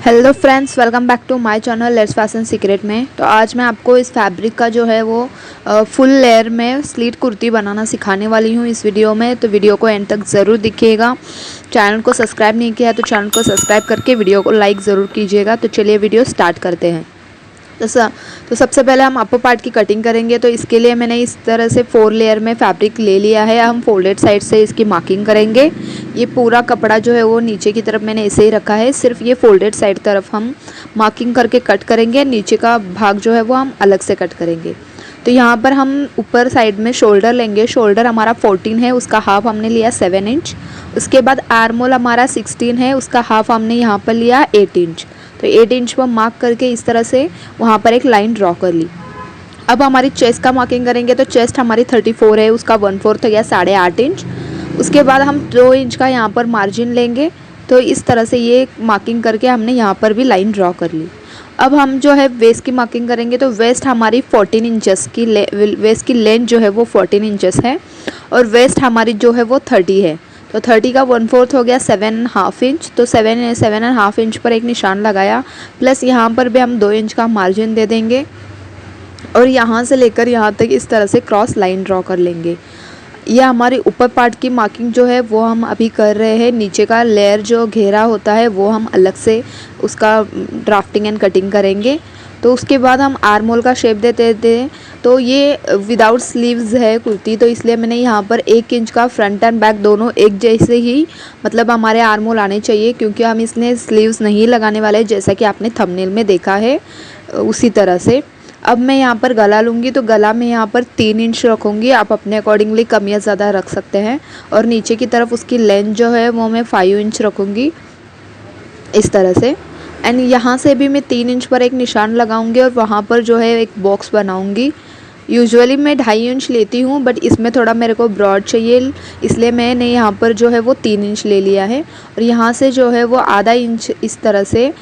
Hello friends, welcome back to my channel let's fashion secret में। तो आज मैं आपको इस फैब्रिक का जो है वो फुल लेयर में स्लीट कुर्ती बनाना सिखाने वाली हूँ इस वीडियो में। तो वीडियो को एंड तक ज़रूर देखिएगा। चैनल को सब्सक्राइब नहीं किया है तो चैनल को सब्सक्राइब करके वीडियो को लाइक ज़रूर कीजिएगा। तो चलिए वीडियो स्टार्ट करते हैं। तो सबसे पहले हम अपर पार्ट की कटिंग करेंगे। तो इसके लिए मैंने इस तरह से 4 लेयर में फैब्रिक ले लिया है। हम फोल्डेड साइड से इसकी मार्किंग करेंगे। ये पूरा कपड़ा जो है वो नीचे की तरफ मैंने ऐसे ही रखा है, सिर्फ ये फोल्डेड साइड तरफ हम मार्किंग करके कट करेंगे। नीचे का भाग जो है वो हम अलग से कट करेंगे। तो यहाँ पर हम ऊपर साइड में शोल्डर लेंगे। शोल्डर हमारा 14 है, उसका हाफ हमने लिया 7 इंच। उसके बाद आर्मोल हमारा 16 है, उसका हाफ हमने यहाँ पर लिया 8 इंच। तो 8 इंच पर मार्क करके इस तरह से वहाँ पर एक लाइन ड्रॉ कर ली। अब हमारी चेस्ट का मार्किंग करेंगे। तो चेस्ट हमारी 34 है, उसका 1/4 हो गया 8.5 इंच। उसके बाद हम 2 इंच का यहाँ पर मार्जिन लेंगे। तो इस तरह से ये मार्किंग करके हमने यहाँ पर भी लाइन ड्रॉ कर ली। अब हम जो है वेस्ट की मार्किंग करेंगे। तो वेस्ट हमारी 14 इंचेस की वेस्ट की लेंथ जो है वो 14 इंचेस है और वेस्ट हमारी जो है वो 30 है। तो 30 का 1/4 हो गया 7.5 इंच। तो 7.5 इंच पर एक निशान लगाया, प्लस यहाँ पर भी हम 2 इंच का मार्जिन दे देंगे और यहाँ से लेकर यहाँ तक इस तरह से क्रॉस लाइन ड्रॉ कर लेंगे। यह हमारी ऊपर पार्ट की मार्किंग जो है वो हम अभी कर रहे हैं। नीचे का लेयर जो घेरा होता है वो हम अलग से उसका ड्राफ्टिंग एंड कटिंग करेंगे। तो उसके बाद हम आर्म होल का शेप देते थे। तो ये विदाउट स्लीव्स है कुर्ती, तो इसलिए मैंने यहाँ पर 1 इंच का फ्रंट एंड बैक दोनों एक जैसे ही मतलब हमारे आर्म होल आने चाहिए, क्योंकि हम इसमें स्लीव्स नहीं लगाने वाले, जैसा कि आपने थंबनेल में देखा है उसी तरह से। अब मैं यहाँ पर गला लूँगी। तो गला में यहाँ पर 3 इंच रखूँगी। आप अपने अकॉर्डिंगली कम या ज़्यादा रख सकते हैं। और नीचे की तरफ उसकी लेंथ जो है वो मैं 5 इंच रखूँगी इस तरह से। एंड यहाँ से भी मैं 3 इंच पर एक निशान लगाऊंगी और वहाँ पर जो है एक बॉक्स बनाऊंगी। यूजुअली मैं 2.5 इंच लेती हूँ, बट इसमें थोड़ा मेरे को ब्रॉड चाहिए, इसलिए मैंने यहाँ पर जो है वो 3 इंच ले लिया है। और यहाँ से जो है वो आधा इंच इस तरह से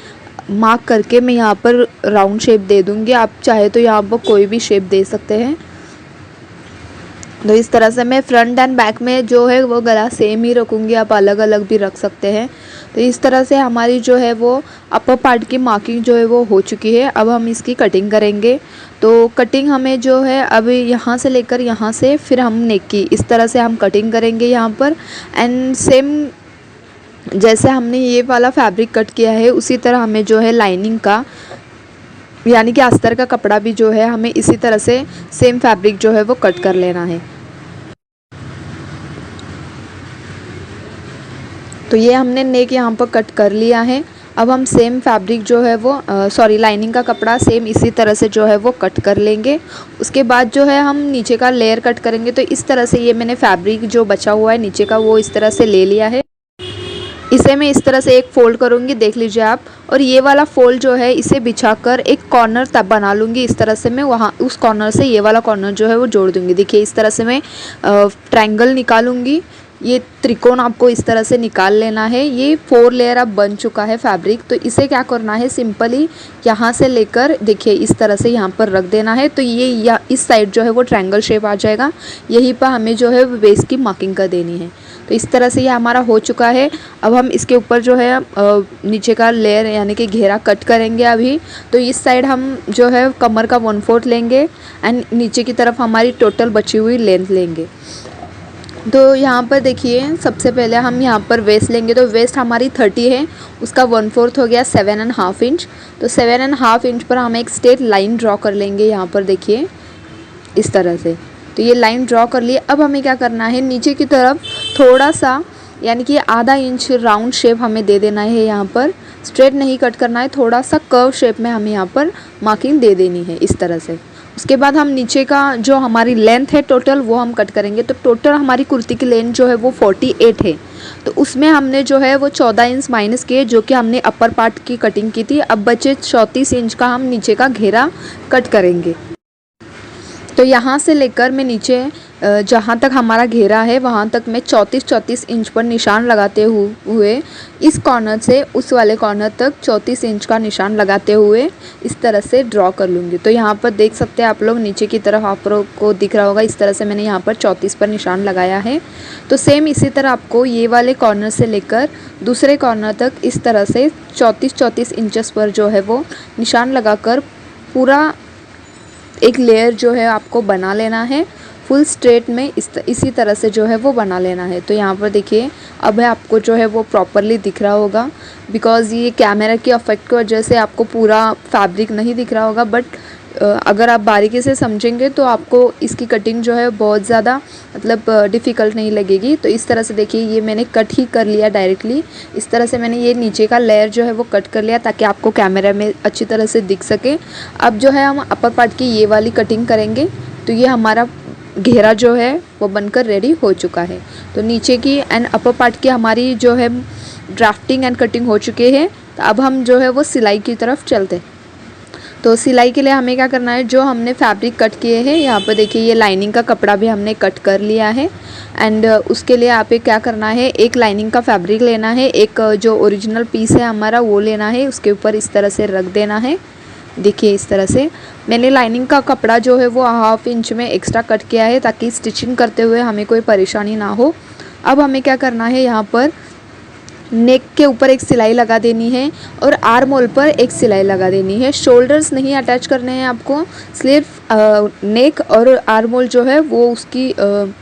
मार्क करके मैं यहाँ पर राउंड शेप दे दूँगी। आप चाहे तो यहाँ पर कोई भी शेप दे सकते हैं। तो इस तरह से मैं फ्रंट एंड बैक में जो है वो गला सेम ही रखूँगी, आप अलग अलग भी रख सकते हैं। तो इस तरह से हमारी जो है वो अपर पार्ट की मार्किंग जो है वो हो चुकी है। अब हम इसकी कटिंग करेंगे। तो कटिंग हमें जो है अभी यहाँ से लेकर यहाँ से फिर हम नेक की इस तरह से हम कटिंग करेंगे यहाँ पर। एंड सेम जैसे हमने ये वाला फैब्रिक कट किया है उसी तरह हमें जो है लाइनिंग का यानी कि अस्तर का कपड़ा भी जो है हमें इसी तरह से सेम फैब्रिक जो है वो कट कर लेना है। तो ये हमने नेक यहाँ पर कट कर लिया है। अब हम सेम फैब्रिक जो है वो लाइनिंग का कपड़ा सेम इसी तरह से जो है वो कट कर लेंगे। उसके बाद जो है हम नीचे का लेयर कट करेंगे। तो इस तरह से ये मैंने फैब्रिक जो बचा हुआ है नीचे का वो इस तरह से ले लिया है। इसे मैं इस तरह से एक फ़ोल्ड करूँगी, देख लीजिए आप। और ये वाला फोल्ड जो है इसे बिछाकर एक कॉर्नर तब बना लूँगी। इस तरह से मैं वहाँ उस कॉर्नर से ये वाला कॉर्नर जो है वो जोड़ दूँगी। देखिए इस तरह से मैं ट्रायंगल निकालूँगी। ये त्रिकोण आपको इस तरह से निकाल लेना है। ये 4 लेयर अब बन चुका है फैब्रिक। तो इसे क्या करना है, सिंपली यहाँ से लेकर देखिए इस तरह से यहाँ पर रख देना है। तो ये इस साइड जो है वो ट्रायंगल शेप आ जाएगा। यहीं पर हमें जो है वेस्ट की मार्किंग कर देनी है। तो इस तरह से ये हमारा हो चुका है। अब हम इसके ऊपर जो है नीचे का लेयर यानी कि घेरा कट करेंगे अभी। तो इस साइड हम जो है कमर का 1/4 लेंगे एंड नीचे की तरफ हमारी टोटल बची हुई लेंथ लेंगे। तो यहाँ पर देखिए सबसे पहले हम यहाँ पर वेस्ट लेंगे। तो वेस्ट हमारी 30 है, उसका 1/4 हो गया 7.5 इंच। तो 7.5 इंच पर हम एक स्ट्रेट लाइन ड्रॉ कर लेंगे यहाँ पर देखिए इस तरह से। तो ये लाइन ड्रॉ कर लिए। अब हमें क्या करना है, नीचे की तरफ थोड़ा सा यानी कि आधा इंच राउंड शेप हमें दे देना है। यहाँ पर स्ट्रेट नहीं कट करना है, थोड़ा सा कर्व शेप में हमें यहाँ पर मार्किंग दे देनी है इस तरह से। उसके बाद हम नीचे का जो हमारी लेंथ है टोटल वो हम कट करेंगे। तो टोटल हमारी कुर्ती की लेंथ जो है वो 48 है। तो उसमें हमने जो है वो 14 इंच माइनस किए, जो कि हमने अपर पार्ट की कटिंग की थी। अब बचे 34 इंच का हम नीचे का घेरा कट करेंगे। तो यहाँ से लेकर मैं नीचे जहाँ तक हमारा घेरा है वहाँ तक मैं 34 इंच पर निशान लगाते हुए इस कॉर्नर से उस वाले कॉर्नर तक 34 इंच का निशान लगाते हुए इस तरह से ड्रॉ कर लूँगी। तो यहाँ पर देख सकते हैं आप लोग, नीचे की तरफ आप लोग को दिख रहा होगा, इस तरह से मैंने यहाँ पर 34 पर निशान लगाया है। तो सेम इसी तरह आपको ये वाले कॉर्नर से लेकर दूसरे कॉर्नर तक इस तरह से 34 इंचेस पर जो है वो निशान लगाकर पूरा एक लेयर जो है आपको बना लेना है। फुल स्ट्रेट में इसी तरह से जो है वो बना लेना है। तो यहाँ पर देखिए अब है आपको जो है वो प्रॉपरली दिख रहा होगा, बिकॉज़ ये कैमरा के इफेक्ट की वजह से आपको पूरा फैब्रिक नहीं दिख रहा होगा, बट अगर आप बारीकी से समझेंगे तो आपको इसकी कटिंग जो है बहुत ज़्यादा मतलब डिफ़िकल्ट नहीं लगेगी। तो इस तरह से देखिए ये मैंने कट ही कर लिया डायरेक्टली। इस तरह से मैंने ये नीचे का लेयर जो है वो कट कर लिया ताकि आपको कैमरा में अच्छी तरह से दिख सके। अब जो है हम अपर पार्ट की ये वाली कटिंग करेंगे। तो ये हमारा घेरा जो है वो बनकर रेडी हो चुका है। तो नीचे की एंड अपर पार्ट की हमारी जो है ड्राफ्टिंग एंड कटिंग हो चुकी है। तो अब हम जो है वो सिलाई की तरफ चलते हैं। तो सिलाई के लिए हमें क्या करना है, जो हमने फैब्रिक कट किए हैं यहाँ पर देखिए ये लाइनिंग का कपड़ा भी हमने कट कर लिया है। एंड उसके लिए आप क्या करना है, एक लाइनिंग का फैब्रिक लेना है, एक जो ओरिजिनल पीस है हमारा वो लेना है, उसके ऊपर इस तरह से रख देना है। देखिए इस तरह से मैंने लाइनिंग का कपड़ा जो है वो 1/2 इंच में एक्स्ट्रा कट किया है ताकि स्टिचिंग करते हुए हमें कोई परेशानी ना हो। अब हमें क्या करना है, यहाँ पर नेक के ऊपर एक सिलाई लगा देनी है और आर्म होल पर एक सिलाई लगा देनी है। शोल्डर्स नहीं अटैच करने हैं आपको, सिर्फ नेक और आर्म होल जो है वो उसकी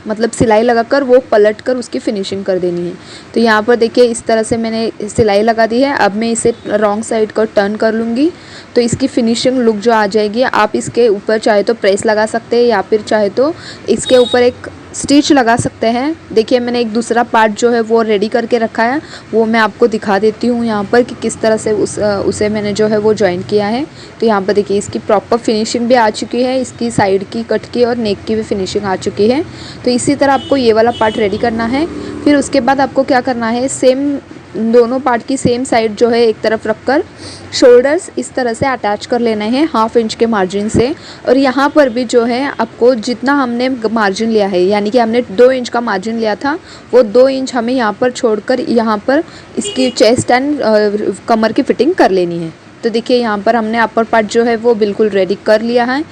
मतलब सिलाई लगाकर वो पलट कर उसकी फिनिशिंग कर देनी है। तो यहाँ पर देखिए इस तरह से मैंने सिलाई लगा दी है। अब मैं इसे रॉन्ग साइड को टर्न कर लूँगी तो इसकी फिनिशिंग लुक जो आ जाएगी। आप इसके ऊपर चाहे तो प्रेस लगा सकते हैं या फिर चाहे तो इसके ऊपर एक स्टिच लगा सकते हैं। देखिए मैंने एक दूसरा पार्ट जो है वो रेडी करके रखा है, वो मैं आपको दिखा देती हूँ यहाँ पर कि किस तरह से उसे मैंने जो है वो जॉइन किया है। तो यहाँ पर देखिए इसकी प्रॉपर फिनिशिंग भी आ चुकी है, इसकी साइड की कट की और नेक की भी फिनिशिंग आ चुकी है। तो इसी तरह आपको ये वाला पार्ट रेडी करना है। फिर उसके बाद आपको क्या करना है, सेम दोनों पार्ट की सेम साइड जो है एक तरफ रखकर शोल्डर्स इस तरह से अटैच कर लेने हैं 1/2 इंच के मार्जिन से। और यहाँ पर भी जो है आपको जितना हमने मार्जिन लिया है, यानी कि हमने 2 इंच का मार्जिन लिया था, वो 2 इंच हमें यहाँ पर छोड़कर यहाँ पर इसकी चेस्ट एंड कमर की फिटिंग कर लेनी है। तो देखिए यहाँ पर हमने अपर पार्ट जो है वो बिल्कुल रेडी कर लिया है।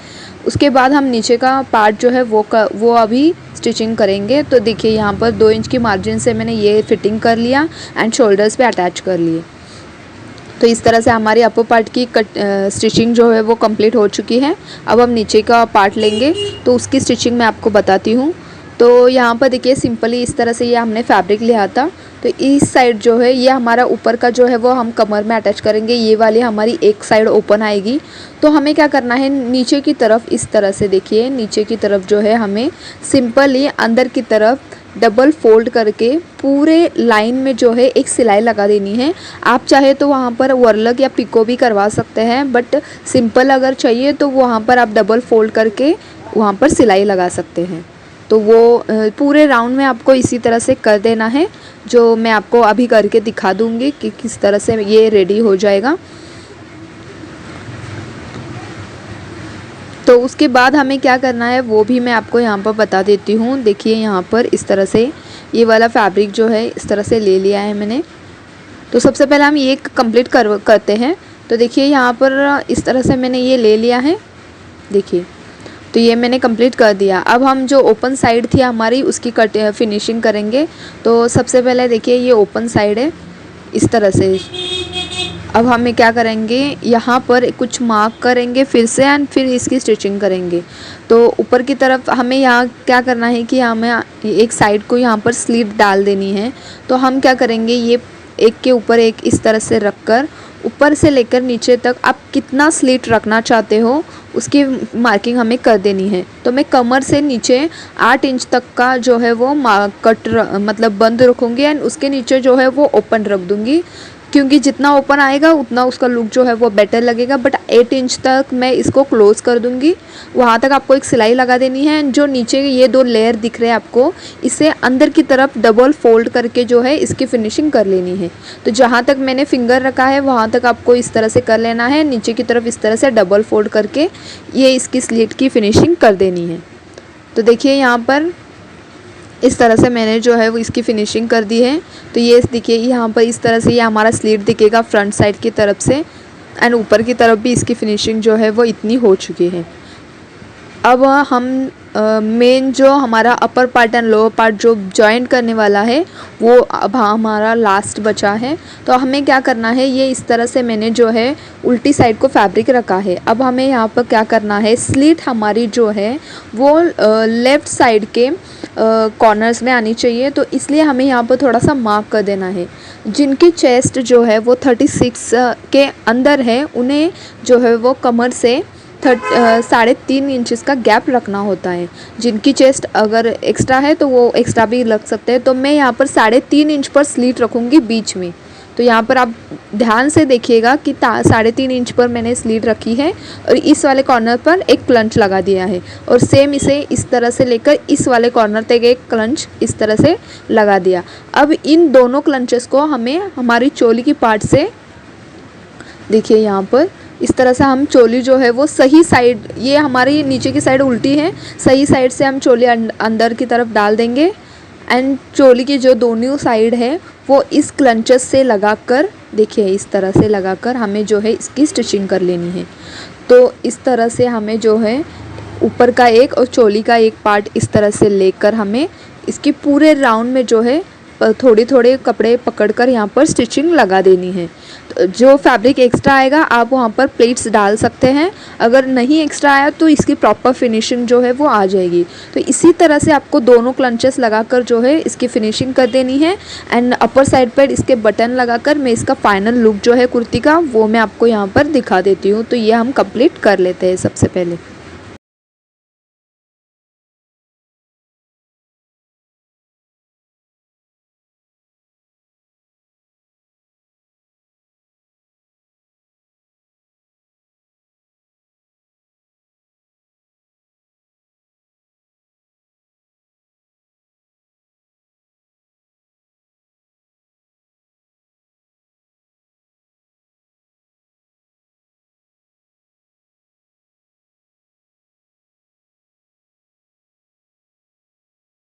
उसके बाद हम नीचे का पार्ट जो है वो अभी स्टिचिंग करेंगे। तो देखिए यहाँ पर 2 इंच की मार्जिन से मैंने ये फिटिंग कर लिया एंड शोल्डर्स पे अटैच कर लिए। तो इस तरह से हमारी अपर पार्ट की स्टिचिंग जो है वो कंप्लीट हो चुकी है। अब हम नीचे का पार्ट लेंगे तो उसकी स्टिचिंग मैं आपको बताती हूँ। तो यहाँ पर देखिए सिंपली इस तरह से ये हमने फैब्रिक लिया था। तो इस साइड जो है ये हमारा ऊपर का जो है वो हम कमर में अटैच करेंगे। ये वाली हमारी एक साइड ओपन आएगी। तो हमें क्या करना है, नीचे की तरफ इस तरह से देखिए नीचे की तरफ जो है हमें सिंपली अंदर की तरफ डबल फोल्ड करके पूरे लाइन में जो है एक सिलाई लगा देनी है। आप चाहे तो वहाँ पर वर्लक या पिको भी करवा सकते हैं, बट सिंपल अगर चाहिए तो वहाँ पर आप डबल फोल्ड करके वहाँ पर सिलाई लगा सकते हैं। तो वो पूरे राउंड में आपको इसी तरह से कर देना है, जो मैं आपको अभी करके दिखा दूँगी कि किस तरह से ये रेडी हो जाएगा। तो उसके बाद हमें क्या करना है वो भी मैं आपको यहाँ पर बता देती हूँ। देखिए यहाँ पर इस तरह से ये वाला फैब्रिक जो है इस तरह से ले लिया है मैंने। तो सबसे पहले हम ये कंप्लीट करते हैं। तो देखिए यहाँ पर इस तरह से मैंने ये ले लिया है। देखिए तो ये मैंने कंप्लीट कर दिया। अब हम जो ओपन साइड थी हमारी उसकी फिनिशिंग करेंगे। तो सबसे पहले देखिए ये ओपन साइड है इस तरह से। अब हमें क्या करेंगे, यहाँ पर कुछ मार्क करेंगे फिर से एंड फिर इसकी स्टिचिंग करेंगे। तो ऊपर की तरफ हमें यहाँ क्या करना है कि हमें एक साइड को यहाँ पर स्लिट डाल देनी है। तो हम क्या करेंगे, ये एक के ऊपर एक इस तरह से रखकर ऊपर से लेकर नीचे तक आप कितना स्लिट रखना चाहते हो उसकी मार्किंग हमें कर देनी है। तो मैं कमर से नीचे 8 इंच तक का जो है वो मतलब बंद रखूँगी एंड उसके नीचे जो है वो ओपन रख दूँगी, क्योंकि जितना ओपन आएगा उतना उसका लुक जो है वो बेटर लगेगा। बट 8 इंच तक मैं इसको क्लोज़ कर दूंगी। वहाँ तक आपको एक सिलाई लगा देनी है। जो नीचे ये 2 लेयर दिख रहे हैं आपको, इसे अंदर की तरफ डबल फोल्ड करके जो है इसकी फिनिशिंग कर लेनी है। तो जहाँ तक मैंने फिंगर रखा है वहाँ तक आपको इस तरह से कर लेना है। नीचे की तरफ इस तरह से डबल फोल्ड करके ये इसकी स्लिट की फिनिशिंग कर देनी है। तो देखिए यहाँ पर इस तरह से मैंने जो है वो इसकी फिनिशिंग कर दी है। तो ये देखिए यहाँ पर इस तरह से ये हमारा स्लीट दिखेगा फ्रंट साइड की तरफ से, एंड ऊपर की तरफ भी इसकी फिनिशिंग जो है वो इतनी हो चुकी है। अब हम मेन जो हमारा upper part and lower part जो जॉइंट करने वाला है वो अब हमारा लास्ट बचा है। तो हमें क्या करना है, ये इस तरह से मैंने जो है उल्टी साइड को फैब्रिक रखा है। अब हमें यहाँ पर क्या करना है, स्लीट हमारी जो है वो लेफ़्ट साइड के कॉर्नर्स में आनी चाहिए। तो इसलिए हमें यहाँ पर थोड़ा सा मार्क कर देना है। जिनकी चेस्ट जो है वो 36 के अंदर है उन्हें जो है वो कमर से 3.5 इंचेस का गैप रखना होता है। जिनकी चेस्ट अगर एक्स्ट्रा है तो वो एक्स्ट्रा भी रख सकते हैं। तो मैं यहाँ पर 3.5 इंच पर स्लीट रखूँगी बीच में। तो यहाँ पर आप ध्यान से देखिएगा कि 3.5 इंच पर मैंने स्लीट रखी है और इस वाले कॉर्नर पर एक क्लंच लगा दिया है, और सेम इसे इस तरह से लेकर इस वाले कॉर्नर तक एक क्लंच इस तरह से लगा दिया। अब इन दोनों क्लंचेस को हमें हमारी चोली की पार्ट से, देखिए यहाँ पर इस तरह से हम चोली जो है वो सही साइड, ये हमारी नीचे की साइड उल्टी है, सही साइड से हम चोली अंदर की तरफ डाल देंगे। एंड चोली की जो दोनों साइड है वो इस क्लंचेस से लगाकर, देखिए इस तरह से लगाकर हमें जो है इसकी स्टिचिंग कर लेनी है। तो इस तरह से हमें जो है ऊपर का एक और चोली का एक पार्ट इस तरह से लेकर हमें इसकी पूरे राउंड में जो है थोड़े थोड़े कपड़े पकड़कर यहाँ पर स्टिचिंग लगा देनी है। तो जो फैब्रिक एक्स्ट्रा आएगा आप वहाँ पर प्लेट्स डाल सकते हैं, अगर नहीं एक्स्ट्रा आया तो इसकी प्रॉपर फिनिशिंग जो है वो आ जाएगी। तो इसी तरह से आपको दोनों क्लंचेस लगाकर जो है इसकी फिनिशिंग कर देनी है। एंड अपर साइड पर इसके बटन लगाकर मैं इसका फाइनल लुक जो है कुर्ती का वो मैं आपको यहाँ पर दिखा देती हूँ। तो ये हम कंप्लीट कर लेते हैं सबसे पहले।